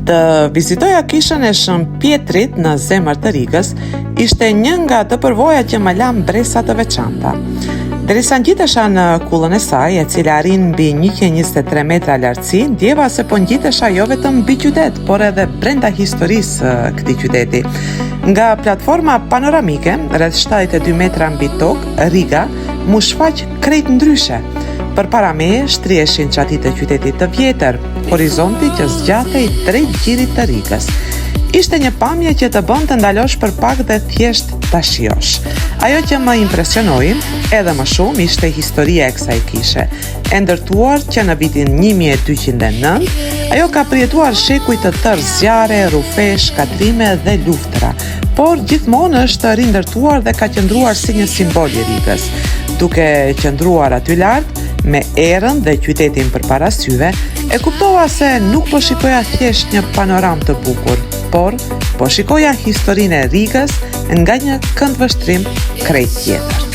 Të vizitoja kishën e Shën Pietrit në zemër të Rigës ishte një nga të përvojat që më lam bresa të veçanta. Derisa ngjitesha në kullën e saj, e cila arrin mbi 123 metra lartësi, ndjeva se po ngjitesha jo vetëm mbi qytet, por edhe brenda historisë këtij qyteti. Nga platforma panoramike, rreth 72 metra mbi tokë, Riga mu shfaq krejt ndryshe. Përpara meje shtrieshin qatit e qytetit të vjetër, horizonti që zgjatej drejt gjirit të Rigës. Ishte një pamje që të bën të ndalosh për pak dhe thjesht ta shijosh. Ajo që më impresionoi edhe më shumë ishte historia e kësaj kishe. E ndërtuar që në vitin 1209, ajo ka përjetuar shekuj të tërë zjarre, rufe, shkatrime dhe luftra, por gjithmonë është rindërtuar dhe ka qëndruar si një simbol i Rigës. Duke qëndruar aty lart, me erën dhe qytetin përpara syve, e kuptova se nuk po shikoja thjesht një panoram të bukur, por po shikoja historinë e Rigës nga një këndvështrim krejt tjetër.